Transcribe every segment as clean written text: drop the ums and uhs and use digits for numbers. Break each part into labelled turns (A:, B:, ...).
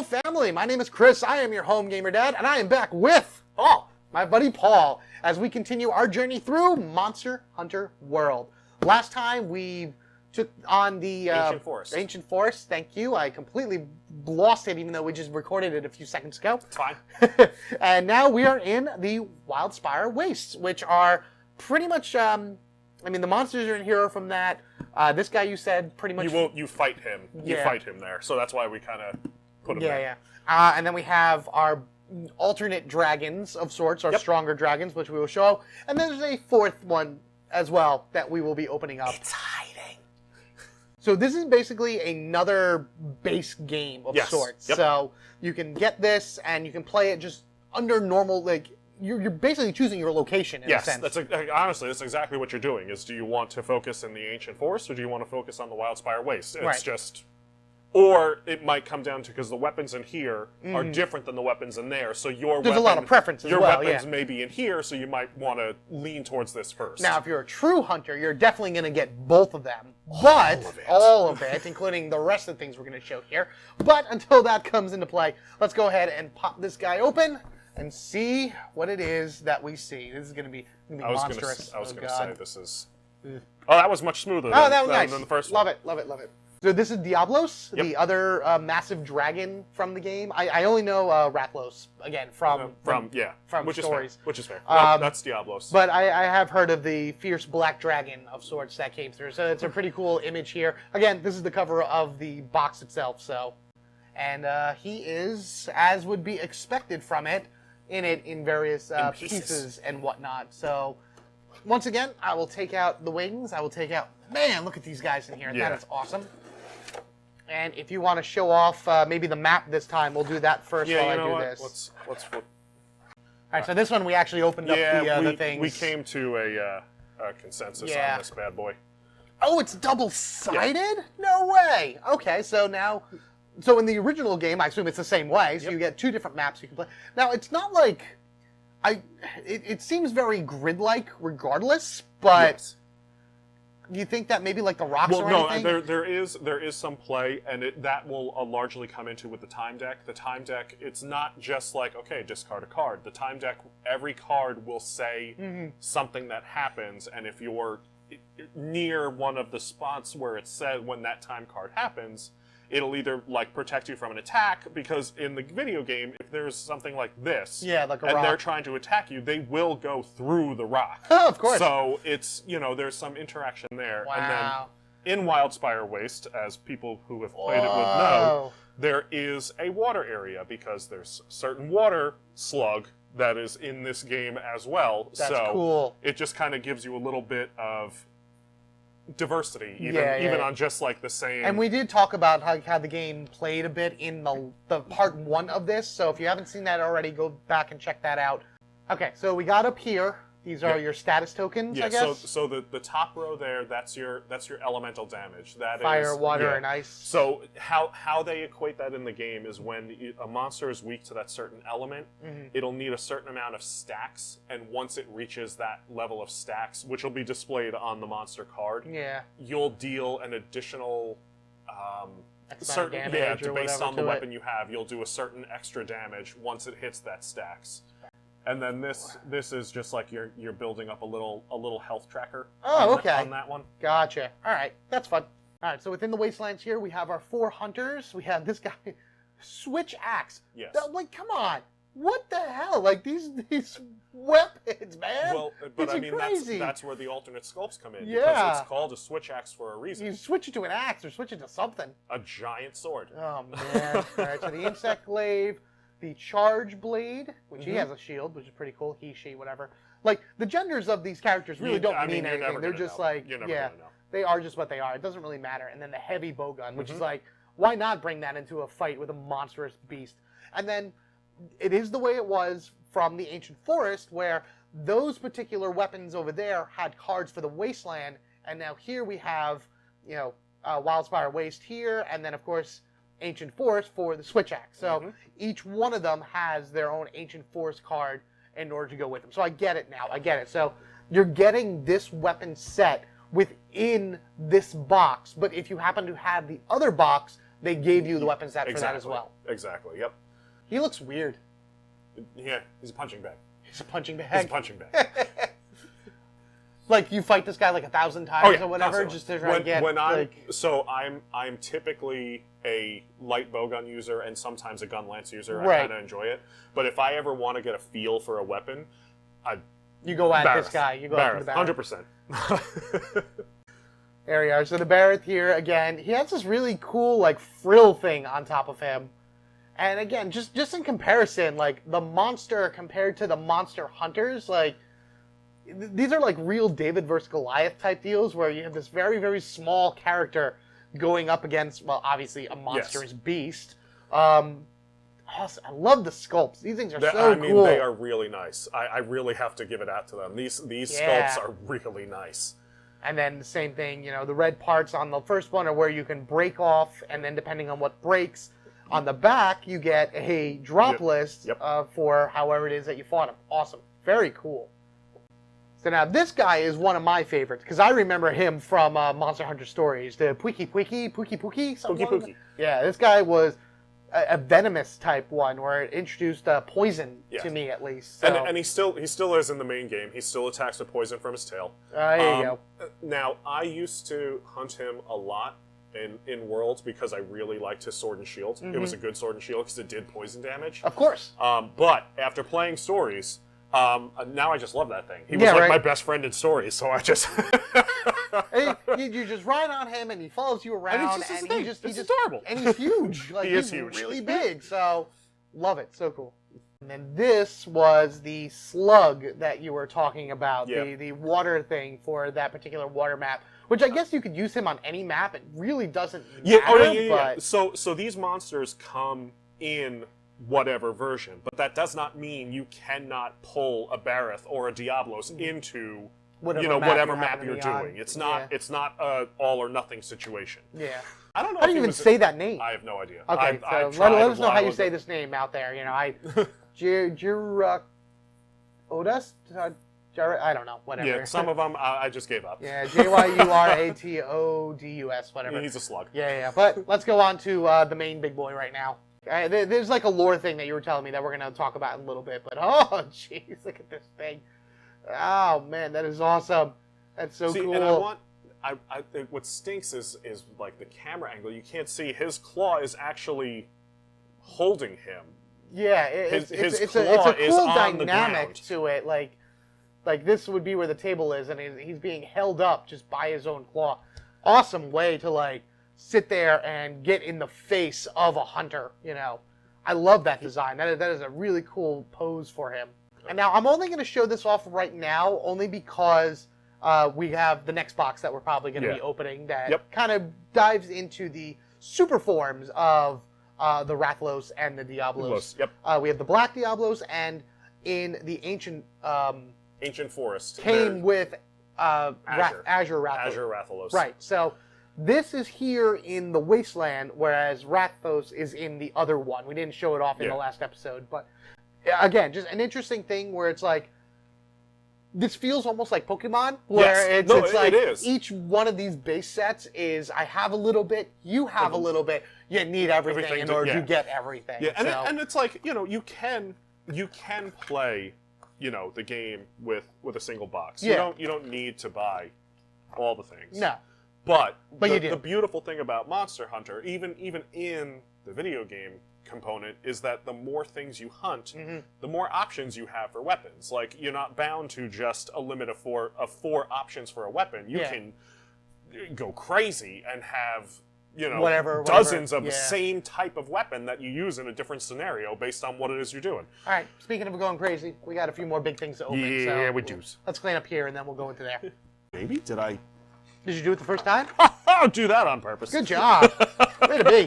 A: Hello, family. My name is Chris. I am your home gamer dad, and I am back with my buddy Paul as we continue our journey through Monster Hunter World. Last time we took on the
B: Ancient Forest.
A: Ancient Forest. Thank you. I completely lost it, even though we just recorded it a few seconds ago.
B: It's fine.
A: And now we are in the Wildspire Wastes, which are pretty much. I mean, the monsters are in here from that. This guy, you said, pretty much.
B: You fight him. You fight him there. So that's why we kind of put him there.
A: Yeah. And then we have our alternate dragons of sorts, our stronger dragons, which we will show. And then there's a fourth one as well that we will be opening up.
B: It's hiding.
A: So this is basically another base game of sorts.
B: Yep.
A: So you can get this and you can play it just under normal, like, you're basically choosing your location in a sense.
B: Honestly, that's exactly what you're doing. Is do you want to focus in the Ancient Forest or do you want to focus on the Wildspire Waste? It's just... Or it might come down to, because the weapons in here are different than the weapons in there, so
A: there's a lot of preference as well.
B: Your weapons may be in here, so you might want to lean towards this first.
A: Now, if you're a true hunter, you're definitely going to get both of them. But, all of it, including the rest of the things we're going to show here. But until that comes into play, let's go ahead and pop this guy open and see what it is that we see. This is going to be monstrous.
B: I was going to say this is... Oh, that was much smoother
A: that was nice.
B: Than the first one.
A: Love it, love it, love it. So this is Diablos, the other massive dragon from the game. I only know Rathalos, again, from stories.
B: Which is fair. That's Diablos.
A: But I have heard of the fierce black dragon of sorts that came through. So it's a pretty cool image here. Again, this is the cover of the box itself. And he is, as would be expected from it, in various pieces and whatnot. So once again, I will take out the wings. I will take out... Man, look at these guys in here. Yeah. That is awesome. And if you want to show off maybe the map this time, we'll do that first while I do this.
B: Let's flip.
A: All right, so this one we actually opened up the things.
B: We came to a consensus on this bad boy.
A: Oh, it's double-sided? Yeah. No way. Okay, so now... So in the original game, I assume it's the same way, so you get two different maps you can play. Now, it's not like... It seems very grid-like regardless, but... Yes. Do you think that maybe like the rocks or anything?
B: Well, no, there is some play, and that will largely come into with the time deck. The time deck, it's not just like, okay, discard a card. The time deck, every card will say something that happens, and if you're near one of the spots where it said when that time card happens, it'll either like protect you from an attack, because in the video game, if there's something like this,
A: like a
B: and
A: rock,
B: they're trying to attack you, they will go through the rock.
A: Oh, of course.
B: So it's, there's some interaction there.
A: Wow.
B: And then in Wildspire Waste, as people who have played it would know, there is a water area, because there's certain water slug that is in this game as well.
A: That's cool.
B: It just kind of gives you a little bit of diversity, even on just like the same.
A: And we did talk about how the game played a bit in the part 1 of this, so if you haven't seen that already, go back and check that out. Okay, so we got up here. These are your status tokens, I guess?
B: So the top row there, that's your elemental damage. That
A: Fire,
B: is,
A: water, and ice.
B: So how they equate that in the game is when a monster is weak to that certain element, it'll need a certain amount of stacks, and once it reaches that level of stacks, which will be displayed on the monster card, you'll deal an additional certain damage based on the weapon you have. You'll do a certain extra damage once it hits that stacks. And then this is just like you're building up a little health tracker.
A: Oh, okay.
B: On that one.
A: Gotcha. All right, that's fun. All right, so within the Wastelands here, we have our 4 hunters. We have this guy, Switch Axe.
B: Yes.
A: Like, come on. What the hell? Like, these weapons, man.
B: Well, but
A: it's crazy.
B: That's where the alternate sculpts come in.
A: Yeah.
B: Because it's called a Switch Axe for a reason.
A: You switch it to an axe or switch it to something.
B: A giant sword.
A: Oh, man. All right, so the Insect Glaive. The Charge Blade, which he has a shield, which is pretty cool. He, she, whatever. Like, the genders of these characters really don't mean anything. They're just like, they are just what they are. It doesn't really matter. And then the Heavy Bowgun, which is like, why not bring that into a fight with a monstrous beast? And then it is the way it was from the Ancient Forest, where those particular weapons over there had cards for the Wasteland, and now here we have, Wildspire Waste here, and then, of course, Ancient Forest for the Switch Axe. So each one of them has their own Ancient Forest card in order to go with them. So I get it now. I get it. So you're getting this weapon set within this box, but if you happen to have the other box, they gave you the weapon set for that as well.
B: Exactly, yep.
A: He looks weird.
B: Yeah, he's a punching bag.
A: He's a punching bag.
B: He's a punching bag.
A: Like, you fight this guy like 1,000 times or whatever,
B: constantly.
A: just to try to get...
B: So I'm typically a light bowgun user and sometimes a gun lance user.
A: Right.
B: I kind of enjoy it. But if I ever want to get a feel for a weapon,
A: you go at this guy. You go after the
B: Barrett.
A: 100%. There we are. So the Barrett here, again, he has this really cool, like, frill thing on top of him. And again, just in comparison, like, the monster compared to the monster hunters, like... These are like real David versus Goliath type deals where you have this very, very small character going up against, well, obviously a monstrous beast. Awesome. I love the sculpts. These things are so cool. I mean,
B: they are really nice. I really have to give it out to them. These sculpts are really nice.
A: And then the same thing, you know, the red parts on the first one are where you can break off, and then depending on what breaks, on the back you get a drop list for however it is that you fought him. Awesome. Very cool. So now this guy is one of my favorites because I remember him from Monster Hunter Stories, the Pookie. Yeah, this guy was a venomous type one where it introduced poison to me at least. So.
B: And he still is in the main game. He still attacks with poison from his tail.
A: There you go.
B: Now I used to hunt him a lot in Worlds because I really liked his sword and shield. Mm-hmm. It was a good sword and shield because it did poison damage.
A: Of course.
B: But after playing Stories. Now I just love that thing. He was like my best friend in Stories, so I just...
A: you just ride on him, and he follows you around, and he's just
B: adorable.
A: And he's huge. Like, he's huge. Really big, so love it. So cool. And then this was the slug that you were talking about, the water thing for that particular water map, which I guess you could use him on any map. It really doesn't matter, but...
B: So these monsters come in... whatever version, but that does not mean you cannot pull a Barrett or a Diablos into whatever map you're doing. It's not a all or nothing situation.
A: Yeah.
B: I don't know.
A: How do you even say that name?
B: I have no idea.
A: Okay, so let us know how you say this name out there. You know, Odas? I don't know. Whatever.
B: Yeah, some of them I just gave up.
A: Yeah, Jyuratodus, whatever.
B: Yeah, he's a slug.
A: Yeah. But let's go on to the main big boy right now. There's like a lore thing that you were telling me that we're going to talk about in a little bit, but oh jeez, look at this thing. Oh man, that is awesome. That's so cool.
B: And I think what stinks is like the camera angle. You can't see his claw is actually holding him.
A: Yeah, it's a cool dynamic to it. Like this would be where the table is, and he's being held up just by his own claw. Awesome way to like sit there and get in the face of a hunter, you know. I love that design. That is a really cool pose for him. And now I'm only going to show this off right now, only because we have the next box that we're probably going to be opening that kind of dives into the super forms of the Rathalos and the Diablos. We have the Black Diablos, and in the Ancient
B: Forest
A: came with Azure Rathalos.
B: Azure Rathalos.
A: Right, so... this is here in the Wasteland, whereas Rathalos is in the other one. We didn't show it off in the last episode, but again, just an interesting thing where it's like, this feels almost like Pokemon, where it's like each one of these base sets is, I have a little bit, you have a little bit, you need everything in order to get everything.
B: Yeah, and it's like, you know, you can play, you know, the game with a single box. You don't need to buy all the things.
A: No.
B: But
A: you do.
B: The beautiful thing about Monster Hunter, even in the video game component, is that the more things you hunt, the more options you have for weapons. Like, you're not bound to just a limit of four options for a weapon. You can go crazy and have, you know, dozens of the same type of weapon that you use in a different scenario based on what it is you're doing.
A: All right, speaking of going crazy, we got a few more big things to open.
B: Yeah,
A: so
B: we do.
A: Let's clean up here, and then we'll go into there.
B: Maybe?
A: Did you do it the first time?
B: I'll do that on purpose.
A: Good job. Way to be.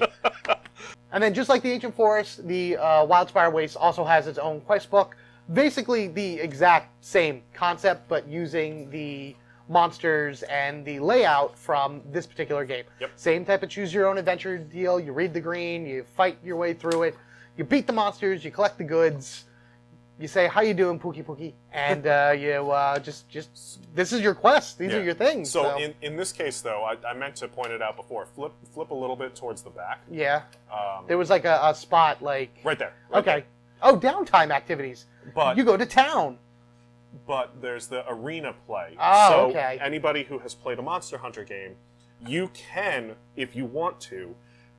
A: And then just like the Ancient Forest, the Wildspire Waste also has its own quest book. Basically the exact same concept, but using the monsters and the layout from this particular game. Same type of choose your own adventure deal. You read the green, you fight your way through it, you beat the monsters, you collect the goods. You say, how you doing, Pookie Pookie? And just this is your quest. These are your things.
B: So in this case, though, I meant to point it out before. Flip a little bit towards the back.
A: Yeah. There was like a spot like...
B: Right there.
A: Okay.
B: There.
A: Oh, downtime activities.
B: But
A: you go to town.
B: But there's the arena play.
A: Oh,
B: so
A: okay.
B: Anybody who has played a Monster Hunter game, you can, if you want to,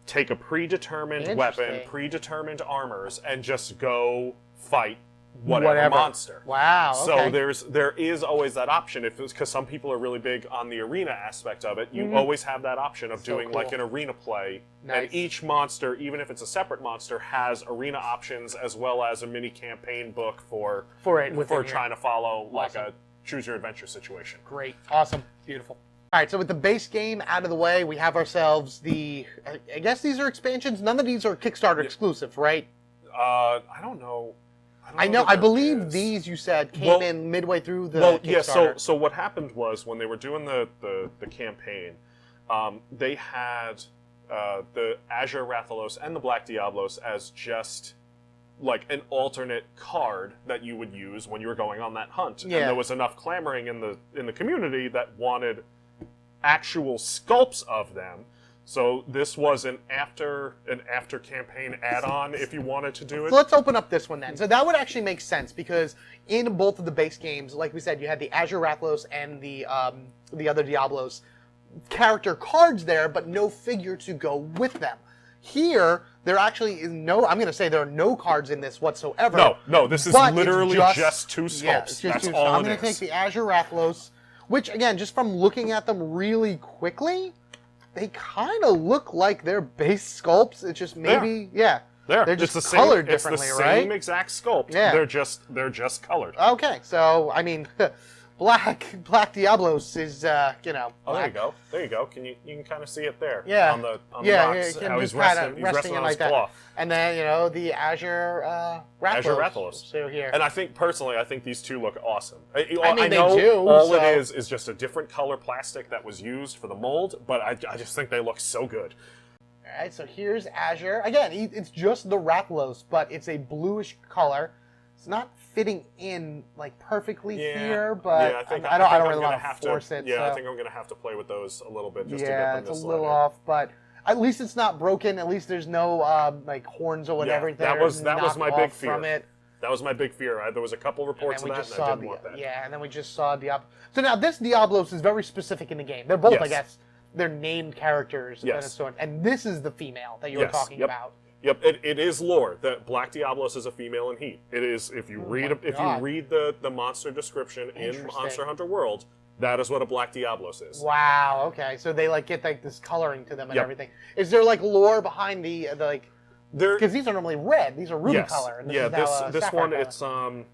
B: take a predetermined weapon, predetermined armors, and just go fight whatever monster.
A: Wow.
B: Okay. So there is always that option, because some people are really big on the arena aspect of it. You always have that option of doing like an arena play, and each monster, even if it's a separate monster, has arena options as well as a mini campaign book for trying to follow like a choose your adventure situation.
A: Great, awesome, beautiful. All right, so with the base game out of the way, we have ourselves the. I guess these are expansions. None of these are Kickstarter exclusives, right?
B: I don't know.
A: I believe these, you said, came in midway through the Kickstarter.
B: Yeah, so what happened was when they were doing the campaign, they had the Azure Rathalos and the Black Diablos as just like an alternate card that you would use when you were going on that hunt.
A: Yeah.
B: And there was enough clamoring in the community that wanted actual sculpts of them. So this was an after campaign add-on if you wanted to do it.
A: So let's open up this one then. So that would actually make sense because in both of the base games, like we said, you had the Azure Rathalos and the other Diablos character cards there, but no figure to go with them. Here, there actually is no. I'm going to say there are no cards in this whatsoever.
B: No, this is literally just two sculpts.
A: Yeah, it's just
B: That's
A: two.
B: all
A: I'm going to take the Azure Rathalos, which again, just from looking at them really quickly, they kind of look like they're base sculpts. It's just maybe, they're just colored differently, right?
B: It's the same exact sculpt.
A: Yeah.
B: They're just colored.
A: Okay, so I mean, Black Diablos is
B: Oh,
A: black.
B: there you go. You can kind of see it there.
A: Yeah.
B: On the box, how he's resting on his claw.
A: And then the Azure Rathalos.
B: Azure Rathalos.
A: So here.
B: And I think these two look awesome.
A: I mean,
B: know
A: they do,
B: all
A: so.
B: it is just a different color plastic that was used for the mold, but I just think they look so good.
A: All right, so here's Azure. Again, it's just the Rathalos, but it's a bluish color. It's not fitting in like perfectly here, but I don't really want to force it.
B: Yeah, so. I think I'm going to have to play with those a little bit just to get them
A: it's a little off, but at least it's not broken. At least there's no like horns or whatever.
B: That was my big fear.
A: From it.
B: That was my big fear. There was a couple reports of that, and I didn't want that.
A: Yeah, and then we just saw Diablos. So now this Diablos is very specific in the game. They're both, I guess, they're named characters.
B: Yes.
A: And this is the female that you were talking about.
B: Yep, it is lore. That Black Diablos is a female in Heat. It is if you read the monster description in Monster Hunter World, that is what a Black Diablos is.
A: Wow. Okay, so they like get like this coloring to them and everything. Is there like lore behind the like? Because these are normally red. These are ruby color. And
B: this one
A: color.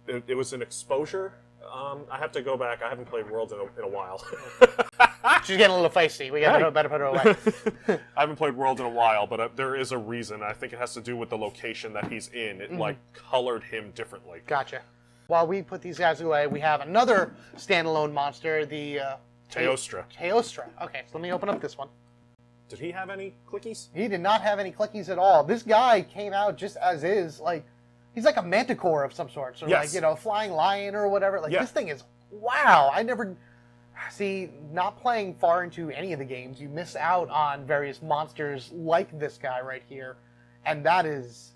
B: it was an exposure. I have to go back. I haven't played Worlds in a while.
A: She's getting a little feisty. We better put her away.
B: I haven't played Worlds in a while, but there is a reason. I think it has to do with the location that he's in. It like colored him differently.
A: Gotcha. While we put these guys away, we have another standalone monster, the
B: Teostra.
A: Teostra. Okay, so let me open up this one.
B: Did he have any clickies?
A: He did not have any clickies at all. This guy came out just as is, like. He's like a manticore of some sort, so like flying lion or whatever. Like this thing is wow. I never see not playing far into any of the games. You miss out on various monsters like this guy right here, and that is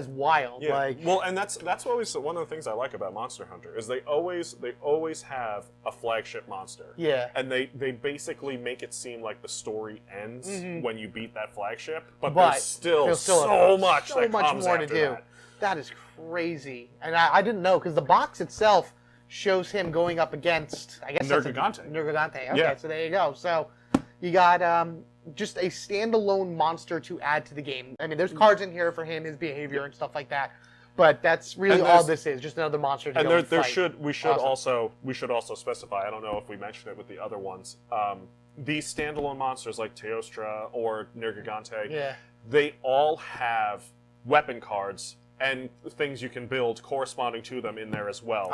A: wild.
B: Yeah.
A: Like
B: and that's always one of the things I like about Monster Hunter is they always have a flagship monster.
A: Yeah.
B: And they basically make it seem like the story ends when you beat that flagship, but there's still so much
A: more to do. That is crazy, and I didn't know because the box itself shows him going up against, I guess,
B: Nergigante.
A: Nergigante. Okay, so there you go. So you got just a standalone monster to add to the game. I mean, there's cards in here for him, his behavior, and stuff like that. But that's really all this is, just another monster to go and fight.
B: We should also specify. I don't know if we mentioned it with the other ones. These standalone monsters like Teostra or Nergigante, they all have weapon cards and things you can build corresponding to them in there as well.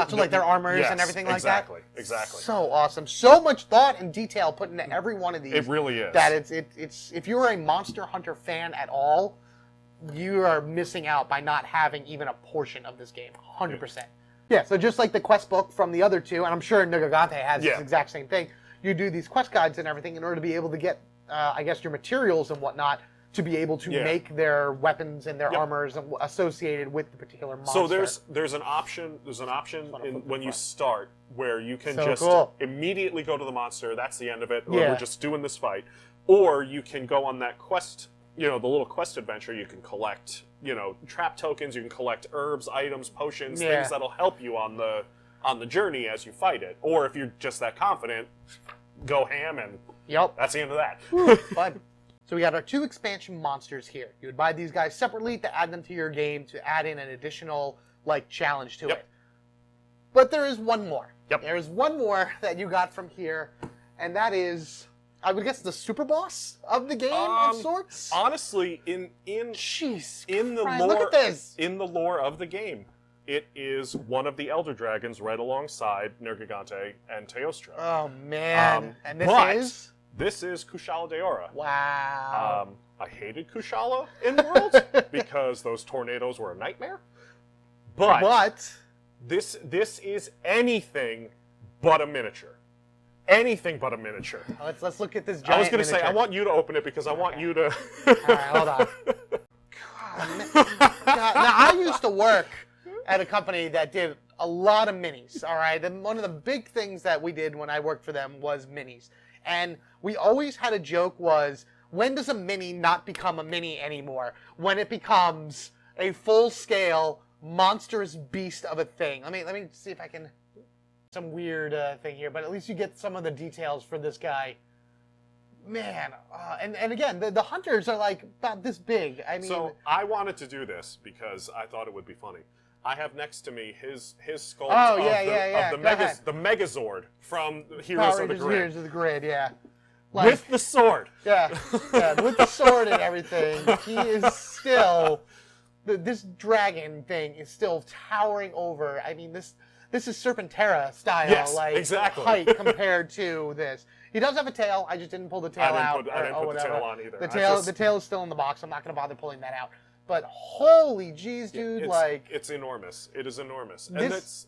A: So like their armors and everything like that?
B: Exactly.
A: So awesome. So much thought and detail put into every one of these.
B: It really is.
A: That it's if you're a Monster Hunter fan at all, you are missing out by not having even a portion of this game. 100%. Yeah, so just like the quest book from the other two, and I'm sure Nugagante has this exact same thing, you do these quest guides and everything in order to be able to get, I guess, your materials and whatnot to be able to make their weapons and their armors associated with the particular monster.
B: So there's an option when you start where you can immediately go to the monster. That's the end of it. Or we're just doing this fight. Or you can go on that quest, the little quest adventure. You can collect, trap tokens. You can collect herbs, items, potions, things that'll help you on the journey as you fight it. Or if you're just that confident, go ham and that's the end of that.
A: Fun. So we got our 2 expansion monsters here. You would buy these guys separately to add them to your game to add in an additional challenge to it. But there is one more. There is one more that you got from here, and that is, I would guess, the super boss of the game of sorts.
B: Honestly, in the lore,
A: look at this.
B: In the lore of the game, it is one of the Elder Dragons right alongside Nergigante and Teostra.
A: Oh man! And
B: This is Kushala Daora.
A: Wow.
B: I hated Kushala in Worlds because those tornadoes were a nightmare. But this is anything but a miniature. Anything but a miniature.
A: Let's look at this giant
B: I was going to say, I want you to open it because I want you to...
A: All right, hold on. Now, I used to work at a company that did a lot of minis, all right? And one of the big things that we did when I worked for them was minis. And we always had a joke was, when does a mini not become a mini anymore? When it becomes a full-scale, monstrous beast of a thing. Let me see if I can... Some weird thing here, but at least you get some of the details for this guy. Man, and again, the hunters are like about this big. I mean...
B: So, I wanted to do this because I thought it would be funny. I have next to me his sculpt of the Megazord from Heroes of the Grid.
A: Heroes of the Grid,
B: With the sword.
A: Yeah, with the sword and everything. He is still... This dragon thing is still towering over. I mean, this is Serpentera style, height compared to this. He does have a tail. I just didn't pull the tail out.
B: I didn't put the tail on either.
A: The tail is still in the box. I'm not going to bother pulling that out. But holy jeez, dude,
B: it's enormous. It is enormous.
A: This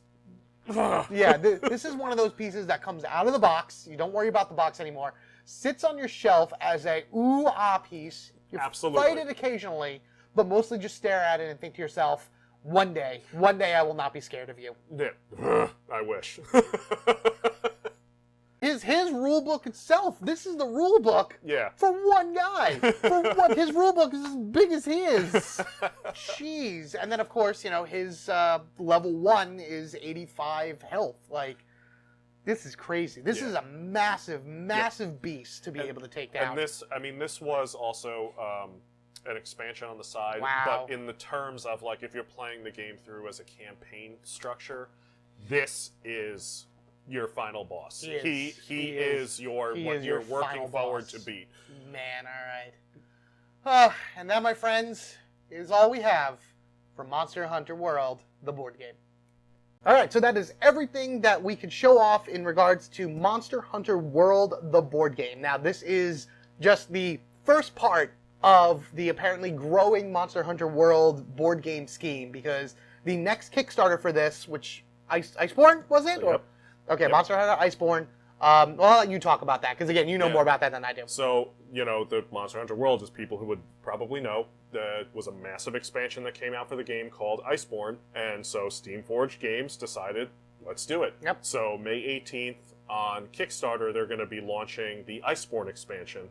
A: is one of those pieces that comes out of the box. You don't worry about the box anymore. Sits on your shelf as a ooh-ah piece. You fight it occasionally, but mostly just stare at it and think to yourself, one day I will not be scared of you.
B: Yeah. I wish.
A: His rule book itself, this is the rule book
B: Yeah.
A: for one guy. His rule book is as big as his. Jeez. And then, of course, his level 1 is 85 health. This is crazy. This is a massive, massive beast to be able to take down.
B: And this was also an expansion on the side.
A: Wow.
B: But in the terms of, if you're playing the game through as a campaign structure, this is your final boss. He is what you're working forward to beat.
A: Man, all right. And that, my friends, is all we have for Monster Hunter World, the board game. All right, so that is everything that we could show off in regards to Monster Hunter World, the board game. Now, this is just the first part of the apparently growing Monster Hunter World board game scheme, because the next Kickstarter for this, which Iceborne, was it?
B: Yep.
A: Okay, Monster Hunter Iceborne. Well, I'll let you talk about that, because again, you know more about that than I do.
B: So, the Monster Hunter World, as people who would probably know, was a massive expansion that came out for the game called Iceborne, and so Steamforged Games decided, let's do it.
A: Yep.
B: So May 18th on Kickstarter, they're going to be launching the Iceborne expansion.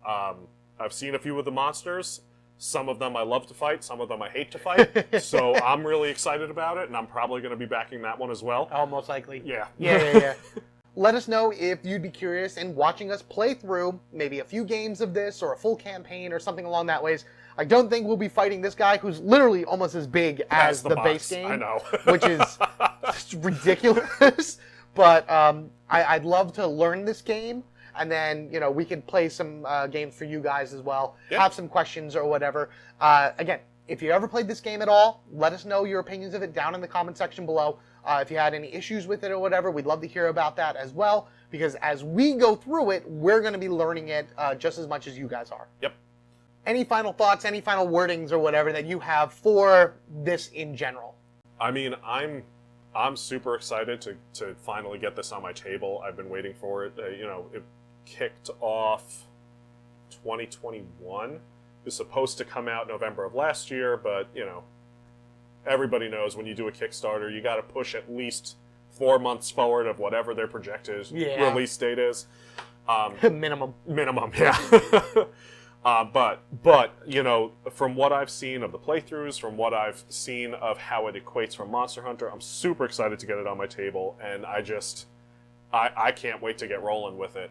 B: I've seen a few of the monsters. Some of them I love to fight, some of them I hate to fight. So I'm really excited about it, and I'm probably going to be backing that one as well.
A: Oh, most likely.
B: Yeah.
A: Let us know if you'd be curious in watching us play through maybe a few games of this or a full campaign or something along that ways. I don't think we'll be fighting this guy who's literally almost as big as the base game.
B: I know.
A: Which is just ridiculous. But I'd love to learn this game. And then, we could play some games for you guys as well. Yep. Have some questions or whatever. Again, if you ever played this game at all, let us know your opinions of it down in the comment section below. If you had any issues with it or whatever, we'd love to hear about that as well. Because as we go through it, we're going to be learning it just as much as you guys are.
B: Yep.
A: any final thoughts, any final wordings or whatever that you have for this in general?
B: I mean, I'm super excited to finally get this on my table. I've been waiting for it. It kicked off 2021. It was supposed to come out November of last year, but, everybody knows when you do a Kickstarter, you got to push at least 4 months forward of whatever their projected release date is.
A: Minimum.
B: Minimum, yeah. But from what I've seen of the playthroughs, from what I've seen of how it equates from Monster Hunter, I'm super excited to get it on my table, and I can't wait to get rolling with it.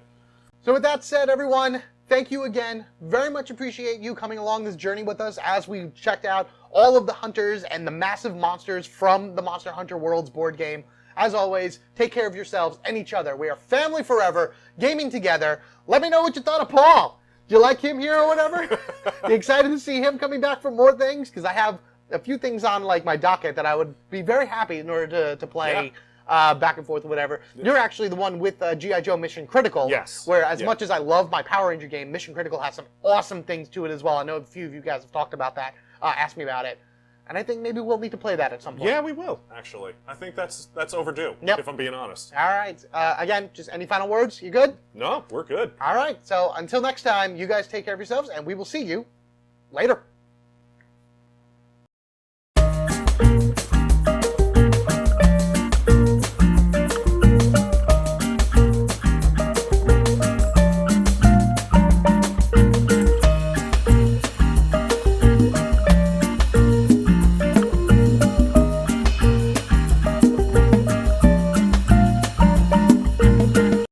A: So with that said, everyone, thank you again. Very much appreciate you coming along this journey with us as we checked out all of the hunters and the massive monsters from the Monster Hunter Worlds board game. As always, take care of yourselves and each other. We are family forever, gaming together. Let me know what you thought of Paul. Do you like him here or whatever? You excited to see him coming back for more things? Because I have a few things on my docket that I would be very happy in order to play back and forth or whatever. Yeah. You're actually the one with G.I. Joe Mission Critical.
B: Yes.
A: Where as much as I love my Power Ranger game, Mission Critical has some awesome things to it as well. I know a few of you guys have talked about that, asked me about it. And I think maybe we'll need to play that at some point.
B: Yeah, we will, actually. I think that's overdue, if I'm being honest.
A: All right. Again, just any final words? You good?
B: No, we're good.
A: All right. So until next time, you guys take care of yourselves, and we will see you later.